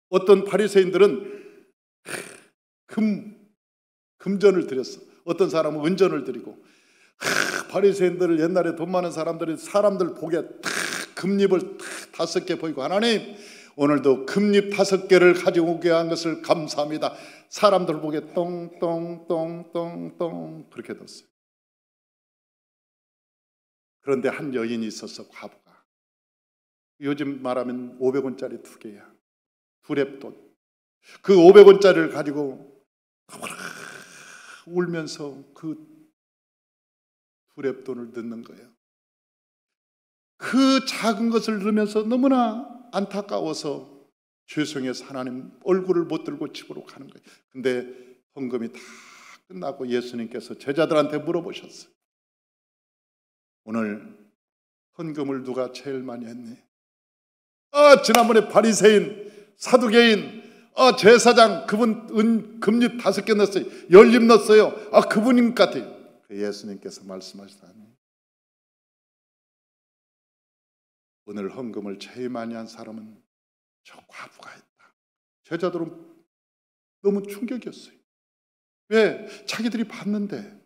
S1: 어떤 바리새인들은 금전을 드렸어. 어떤 사람은 은전을 드리고. 바리새인들을, 옛날에 돈 많은 사람들이 사람들 보기에 금잎을 5개 보이고, 하나님 오늘도 금잎 5개를 가지고 오게 한 것을 감사합니다. 사람들 보기에 똥똥똥똥똥 그렇게 뒀어요. 그런데 한 여인이 있었어, 과부가. 요즘 말하면 500원짜리 2개야. 두랩돈. 그 500원짜리를 가지고 울면서 그 두랩돈을 넣는 거예요. 그 작은 것을 넣으면서 너무나 안타까워서 죄송해서 하나님 얼굴을 못 들고 집으로 가는 거예요. 근데 헌금이 다 끝나고 예수님께서 제자들한테 물어보셨어요. 오늘 헌금을 누가 제일 많이 했니? 지난번에 바리새인, 사두개인, 제사장, 그분 금잎 5개 넣었어요. 열잎 넣었어요. 그분인 것 같아요. 예수님께서 말씀하시다니, 오늘 헌금을 제일 많이 한 사람은 저 과부가 했다. 제자들은 너무 충격이었어요. 왜? 자기들이 봤는데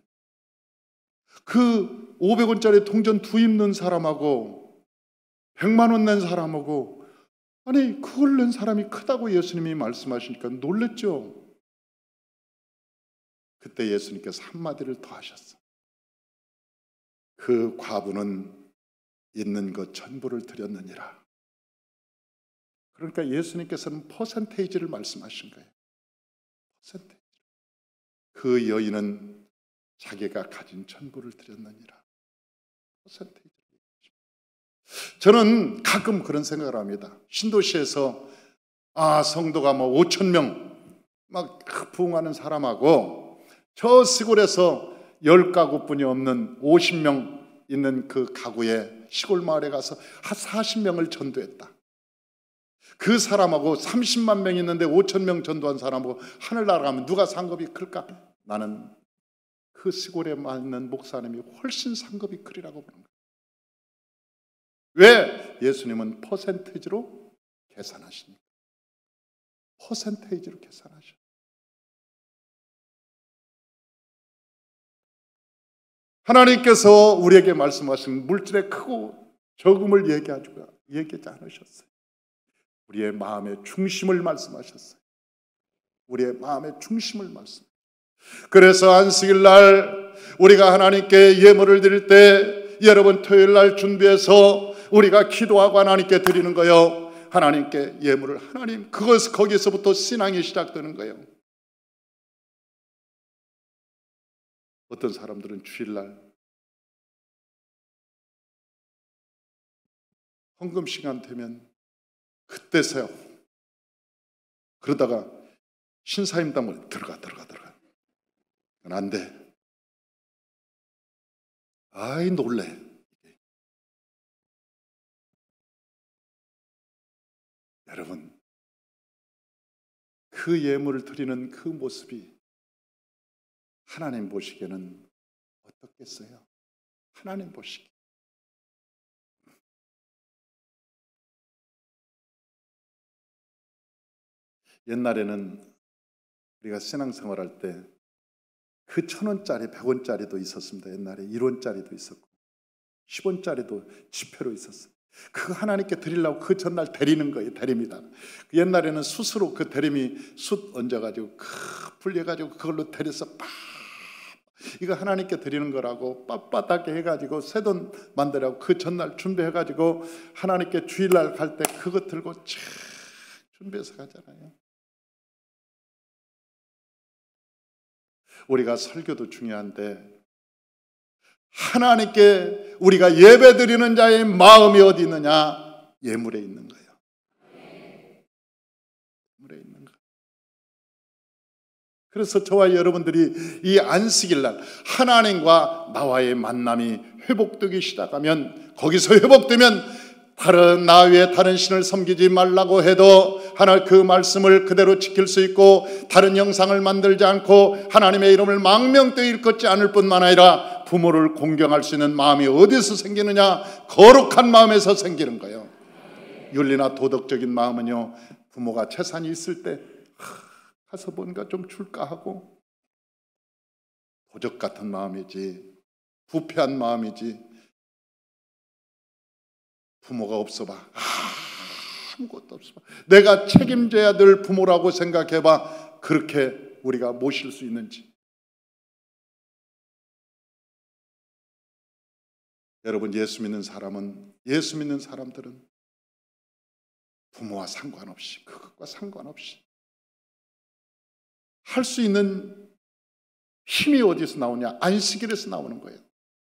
S1: 그 500원짜리 동전 2입 넣은 사람하고 100만 원 낸 사람하고, 아니 그걸 낸 사람이 크다고 예수님이 말씀하시니까 놀랬죠. 그때 예수님께서 한마디를 더 하셨어. 그 과부는 있는 것 전부를 드렸느니라. 그러니까 예수님께서는 퍼센테이지를 말씀하신 거예요. 퍼센테이지. 그 여인은 자기가 가진 전부를 드렸느니라. 퍼센테이지. 저는 가끔 그런 생각을 합니다. 신도시에서 성도가 5천 명 막 부흥하는 사람하고, 저 시골에서 10가구뿐이 없는 50명 있는 그 가구에 시골 마을에 가서 한 40명을 전도했다. 그 사람하고 30만 명 있는데 5천 명 전도한 사람하고 하늘 날아가면 누가 상급이 클까? 나는 그 시골에 있는 목사님이 훨씬 상급이 크리라고 보는 거예요. 왜? 예수님은 퍼센테이지로 계산하십니다. 퍼센테이지로 계산하셔. 하나님께서 우리에게 말씀하신 물질의 크고 적음을 얘기하지 않으셨어요. 우리의 마음의 중심을 말씀하셨어요. 우리의 마음의 중심을 말씀. 그래서 안식일 날 우리가 하나님께 예물을 드릴 때, 여러분 토요일 날 준비해서 우리가 기도하고 하나님께 드리는 거예요. 하나님께 예물을, 하나님, 거기서부터 신앙이 시작되는 거예요. 어떤 사람들은 주일날 헌금 시간 되면 그때서야, 그러다가 신사임당 들어가. 그건 안 돼. 놀래. 여러분, 그 예물을 드리는 그 모습이 하나님 보시기에는 어떻겠어요? 하나님 보시기. 옛날에는 우리가 신앙생활할 때 그 1,000원짜리, 100원짜리도 있었습니다. 옛날에 1원짜리도 있었고 10원짜리도 지폐로 있었어요. 그거 하나님께 드리려고 그 전날 데리는 거예요. 데립니다. 옛날에는 숯으로 그 데림이 숯 얹어가지고 불려가지고 그걸로 데려서 이거 하나님께 드리는 거라고 빳빳하게 해가지고 새돈 만들라고 그 전날 준비해가지고 하나님께 주일날 갈 때 그거 들고 쫙 준비해서 가잖아요. 우리가 설교도 중요한데 하나님께 우리가 예배드리는 자의 마음이 어디 있느냐? 예물에 있는 거예요. 예물에 있는 거예요. 그래서 저와 여러분들이 이 안식일 날 하나님과 나와의 만남이 회복되기 시작하면, 거기서 회복되면 다른 나 외에 다른 신을 섬기지 말라고 해도 하나님 그 말씀을 그대로 지킬 수 있고, 다른 형상을 만들지 않고 하나님의 이름을 망명되이 일컫지 않을 뿐만 아니라 부모를 공경할 수 있는 마음이 어디서 생기느냐? 거룩한 마음에서 생기는 거예요. 윤리나 도덕적인 마음은요, 부모가 재산이 있을 때 가서 뭔가 좀 줄까 하고 도적 같은 마음이지, 부패한 마음이지. 부모가 없어봐, 아무것도 없어봐. 내가 책임져야 될 부모라고 생각해봐. 그렇게 우리가 모실 수 있는지. 여러분, 예수 믿는 사람들은 부모와 상관없이, 그것과 상관없이 할 수 있는 힘이 어디서 나오냐? 안식일에서 나오는 거예요.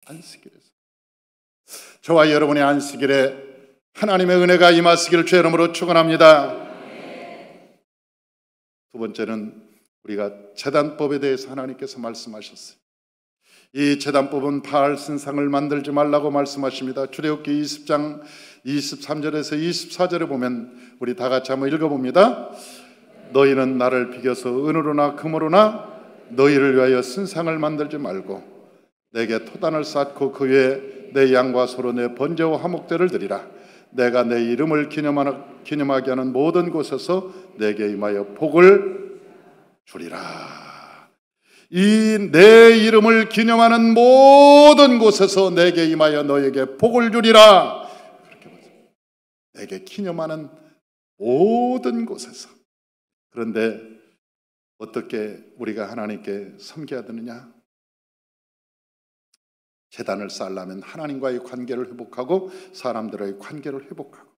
S1: 안식일에서. 저와 여러분의 안식일에 하나님의 은혜가 임하시기를 주의 이름으로 축원합니다. 두 번째는 우리가 제단법에 대해서 하나님께서 말씀하셨어요. 이 제단법은 바알 신상을 만들지 말라고 말씀하십니다. 출애굽기 20장 23절에서 24절에 보면 우리 다 같이 한번 읽어봅니다. 너희는 나를 비겨서 은으로나 금으로나 너희를 위하여 신상을 만들지 말고 내게 토단을 쌓고 그 위에 내 양과 소로 내 번제와 화목제를 드리라. 내가 내 이름을 기념하게 하는 모든 곳에서 내게 임하여 복을 주리라. 이 내 이름을 기념하는 모든 곳에서 내게 임하여 너에게 복을 주리라. 그렇게 보세요. 내게 기념하는 모든 곳에서. 그런데 어떻게 우리가 하나님께 섬겨야 되느냐? 제단을 쌓으려면 하나님과의 관계를 회복하고 사람들의 관계를 회복하고,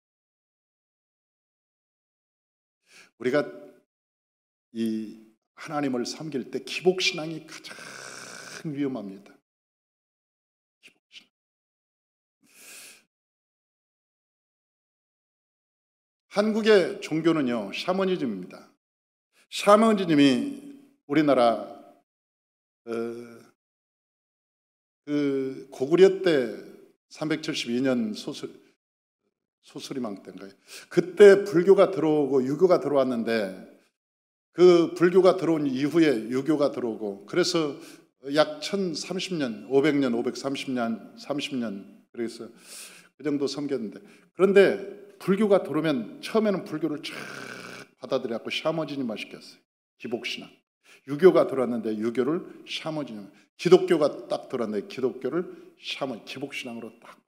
S1: 우리가 이 하나님을 섬길 때 기복신앙이 가장 위험합니다. 기복신앙. 한국의 종교는요, 샤머니즘입니다. 샤머니즘이 우리나라 그 고구려 때 372년 소수리망 때인가요? 그때 불교가 들어오고 유교가 들어왔는데, 그 불교가 들어온 이후에 유교가 들어오고, 그래서 약 1030년, 500년, 530년, 30년, 그래서 그 정도 섬겼는데, 그런데 불교가 들어오면 처음에는 불교를 쫙 받아들여갖고 샤머니즘화 시켰어요. 기복신앙. 유교가 들어왔는데 유교를 샤머니즘, 기독교가 딱 들어왔는데 기독교를 기복신앙으로 딱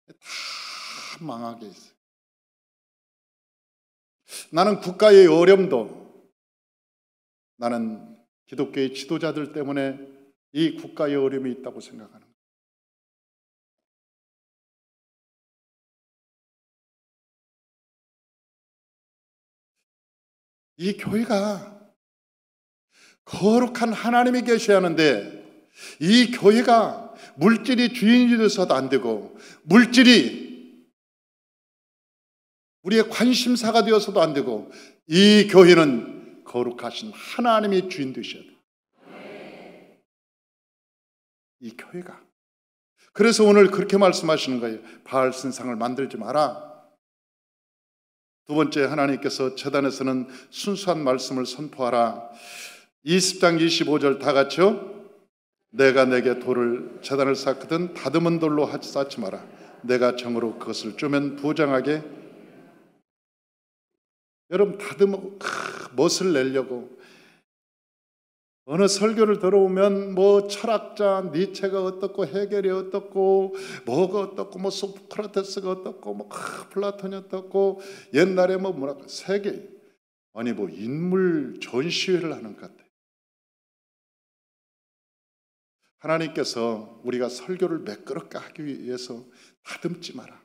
S1: 다 망하게 했어요. 나는 국가의 어려움도, 나는 기독교의 지도자들 때문에 이 국가의 어려움이 있다고 생각하는 거예요. 이 교회가 거룩한 하나님이 계셔야 하는데, 이 교회가 물질이 주인이 되어서도 안 되고, 물질이 우리의 관심사가 되어서도 안 되고, 이 교회는 거룩하신 하나님이 주인 되셔야 돼요. 이 교회가. 그래서 오늘 그렇게 말씀하시는 거예요. 바알 신상을 만들지 마라. 두 번째, 하나님께서 제단에서는 순수한 말씀을 선포하라. 20장 25절 다 같이요. 내가 내게 돌을 제단을 쌓거든 다듬은 돌로 쌓지 마라. 내가 정으로 그것을 쪼면 부정하게. 여러분, 다듬어 멋을 내려고 어느 설교를 들어오면 뭐 철학자 니체가 어떻고 헤겔이 어떻고 뭐가 어떻고 뭐 소크라테스가 어떻고 뭐 플라톤이 어떻고 옛날에 뭐 뭐랄까 세계 아니 뭐 인물 전시회를 하는 것 같아요. 하나님께서 우리가 설교를 매끄럽게 하기 위해서 다듬지 마라.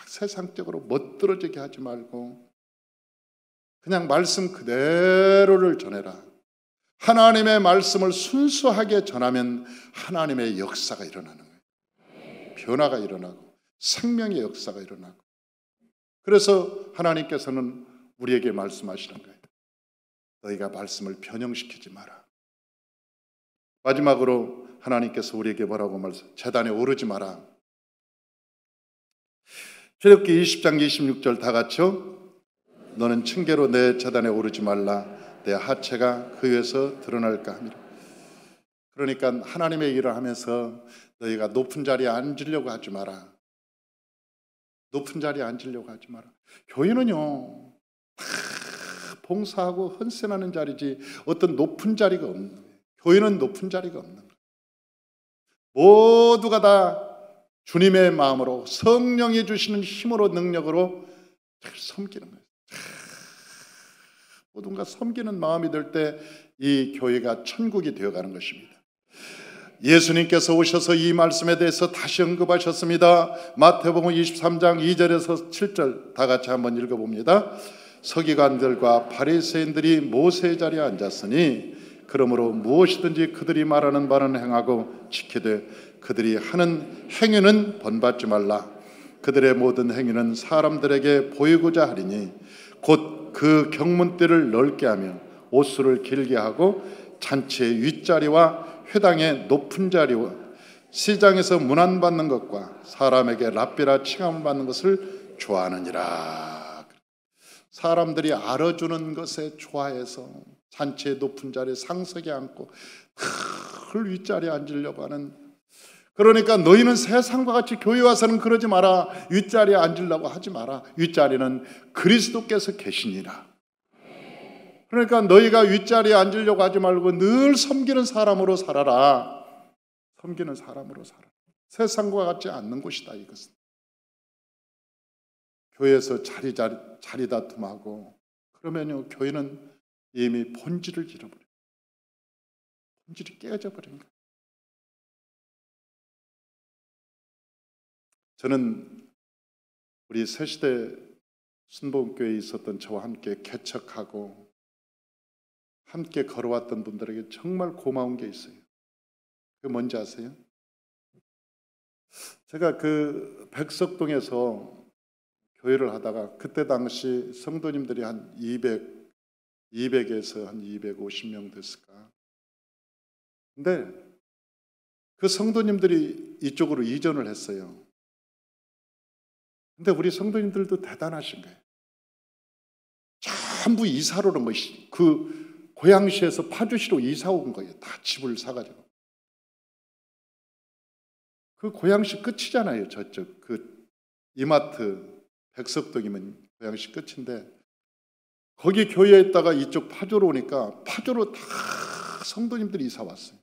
S1: 세상적으로 멋들어지게 하지 말고 그냥 말씀 그대로를 전해라. 하나님의 말씀을 순수하게 전하면 하나님의 역사가 일어나는 거예요. 변화가 일어나고 생명의 역사가 일어나고. 그래서 하나님께서는 우리에게 말씀하시는 거예요. 너희가 말씀을 변형시키지 마라. 마지막으로 하나님께서 우리에게 뭐라고 말씀? 제단에 오르지 마라. 출애굽기 20장 26절 다 같이요. 너는 층계로 내 제단에 오르지 말라. 내 하체가 그 위에서 드러날까 함이라. 그러니까 하나님의 일을 하면서 너희가 높은 자리에 앉으려고 하지 마라. 높은 자리에 앉으려고 하지 마라. 교회는요 다 봉사하고 헌신하는 자리지 어떤 높은 자리가 없는 거예요. 교회는 높은 자리가 없는 거예요. 모두가 다 주님의 마음으로 성령이 주시는 힘으로 능력으로 잘 섬기는 거예요. 모두가 섬기는 마음이 될 때 이 교회가 천국이 되어가는 것입니다. 예수님께서 오셔서 이 말씀에 대해서 다시 언급하셨습니다. 마태복음 23장 2절에서 7절 다 같이 한번 읽어봅니다. 서기관들과 바리새인들이 모세의 자리에 앉았으니 그러므로 무엇이든지 그들이 말하는 바는 행하고 지키되 그들이 하는 행위는 본받지 말라. 그들의 모든 행위는 사람들에게 보이고자 하리니 곧 그 경문대를 넓게 하며 옷수를 길게 하고 잔치의 윗자리와 회당의 높은 자리와 시장에서 문안받는 것과 사람에게 랍비라 칭함을 받는 것을 좋아하느니라. 사람들이 알아주는 것에 좋아해서 잔치의 높은 자리에 상석에 앉고 그 윗자리에 앉으려고 하는. 그러니까 너희는 세상과 같이 교회 와서는 그러지 마라. 윗자리에 앉으려고 하지 마라. 윗자리는 그리스도께서 계시니라. 그러니까 너희가 윗자리에 앉으려고 하지 말고 늘 섬기는 사람으로 살아라. 섬기는 사람으로 살아. 세상과 같지 않는 곳이다 이것은. 교회에서 자리 다툼하고 그러면요 교회는 이미 본질을 잃어버려요. 본질이 깨져 버린 거예요. 저는 우리 새시대 순복음교회에 있었던 저와 함께 개척하고 함께 걸어왔던 분들에게 정말 고마운 게 있어요. 그게 뭔지 아세요? 제가 그 백석동에서 교회를 하다가 그때 당시 성도님들이 한 200에서 한 250명 됐을까. 근데 그 성도님들이 이쪽으로 이전을 했어요. 근데 우리 성도님들도 대단하신 거예요. 전부 이사를 온 거예요. 그 고양시에서 파주시로 이사 온 거예요. 다 집을 사가지고. 그 고양시 끝이잖아요. 저쪽 그 이마트 백석동이면 고양시 끝인데 거기 교회에 있다가 이쪽 파주로 오니까 파주로 다 성도님들이 이사 왔어요.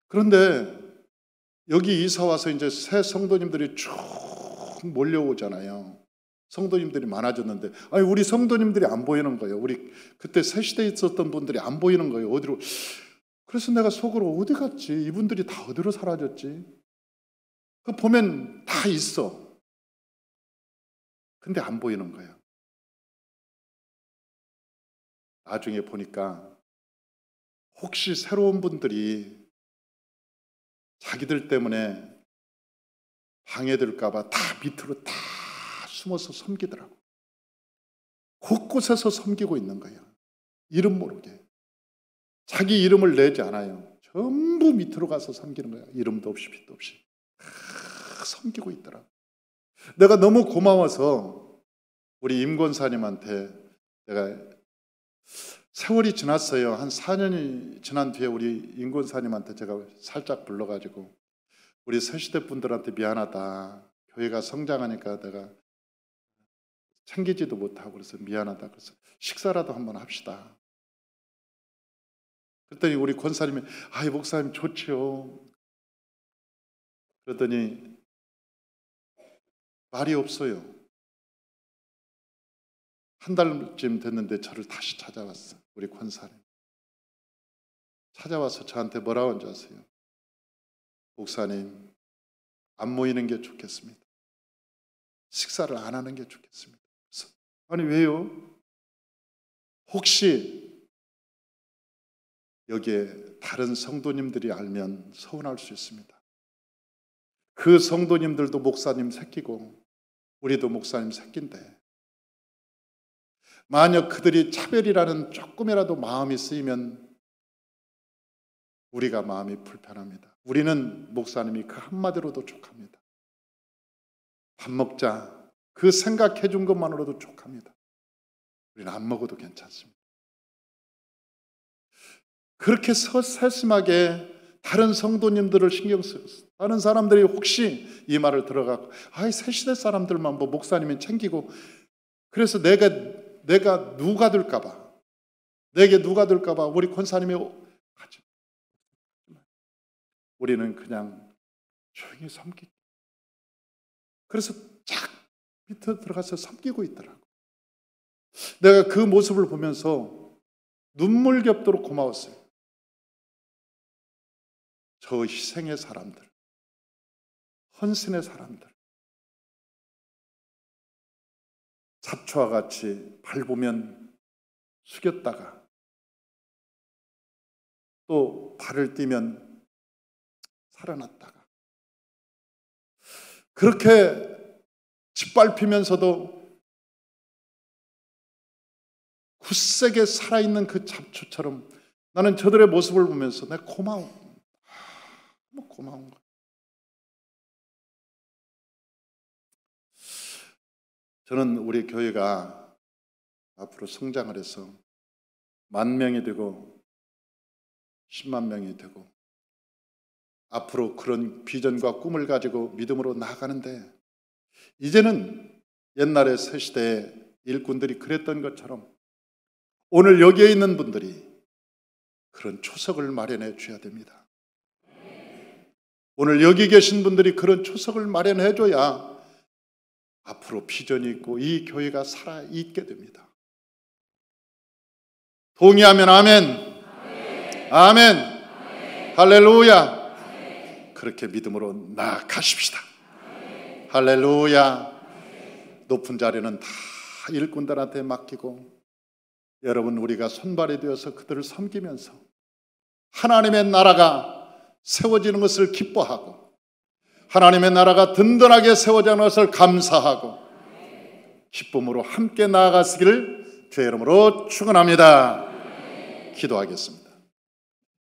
S1: 그런데 여기 이사 와서 이제 새 성도님들이 쭉 몰려오잖아요. 성도님들이 많아졌는데, 아니 우리 성도님들이 안 보이는 거예요. 우리 그때 새 시대에 있었던 분들이 안 보이는 거예요. 어디로? 그래서 내가 속으로 어디 갔지? 이분들이 다 어디로 사라졌지? 그 보면 다 있어. 근데 안 보이는 거예요. 나중에 보니까 혹시 새로운 분들이 자기들 때문에 방해될까 봐 다 밑으로 다 숨어서 섬기더라고. 곳곳에서 섬기고 있는 거예요. 이름 모르게. 자기 이름을 내지 않아요. 전부 밑으로 가서 섬기는 거예요. 이름도 없이 빛도 없이 다 섬기고 있더라고. 내가 너무 고마워서 우리 임 권사님한테 내가 세월이 지났어요. 한 4년이 지난 뒤에 우리 임 권사님한테 제가 살짝 불러가지고 우리 새시대 분들한테 미안하다. 교회가 성장하니까 내가 챙기지도 못하고 그래서 미안하다. 그래서 식사라도 한번 합시다. 그랬더니 우리 권사님이 아이 목사님 좋지요. 그랬더니 말이 없어요. 한 달쯤 됐는데 저를 다시 찾아왔어. 우리 권사님 찾아와서 저한테 뭐라고 한지 아세요? 목사님 안 모이는 게 좋겠습니다. 식사를 안 하는 게 좋겠습니다. 그래서 아니 왜요? 혹시 여기에 다른 성도님들이 알면 서운할 수 있습니다. 그 성도님들도 목사님 새끼고 우리도 목사님 새끼인데 만약 그들이 차별이라는 조금이라도 마음이 쓰이면 우리가 마음이 불편합니다. 우리는 목사님이 그 한마디로도 족합니다. 밥 먹자. 그 생각해 준 것만으로도 족합니다. 우리는 안 먹어도 괜찮습니다. 그렇게 세심하게 다른 성도님들을 신경 써요. 다른 사람들이 혹시 이 말을 들어가고 아이 새시대 사람들만 뭐 목사님이 챙기고 그래서 내가 누가 될까봐 내게 누가 될까봐 우리 권사님이 하지. 우리는 그냥 조용히 섬기고 그래서 쫙 밑에 들어가서 섬기고 있더라고. 내가 그 모습을 보면서 눈물겹도록 고마웠어요. 저 희생의 사람들, 헌신의 사람들, 잡초와 같이 밟으면 숙였다가 또 발을 띄면 살아났다가 그렇게 짓밟히면서도 굳세게 살아있는 그 잡초처럼 나는 저들의 모습을 보면서 내가 고마워. 너무 고마운 거야. 저는 우리 교회가 앞으로 성장을 해서 10,000명이 되고 10만 명이 되고 앞으로 그런 비전과 꿈을 가지고 믿음으로 나아가는데 이제는 옛날의 새시대의 일꾼들이 그랬던 것처럼 오늘 여기에 있는 분들이 그런 초석을 마련해 줘야 됩니다. 오늘 여기 계신 분들이 그런 초석을 마련해 줘야 앞으로 비전이 있고 이 교회가 살아있게 됩니다. 동의하면 아멘. 아멘. 아멘. 할렐루야. 아멘. 그렇게 믿음으로 나아가십시다. 아멘. 할렐루야. 아멘. 높은 자리는 다 일꾼들한테 맡기고 여러분 우리가 손발이 되어서 그들을 섬기면서 하나님의 나라가 세워지는 것을 기뻐하고 하나님의 나라가 든든하게 세워지는 것을 감사하고 기쁨으로 함께 나아가시기를 주의 이름으로 축원합니다. 기도하겠습니다.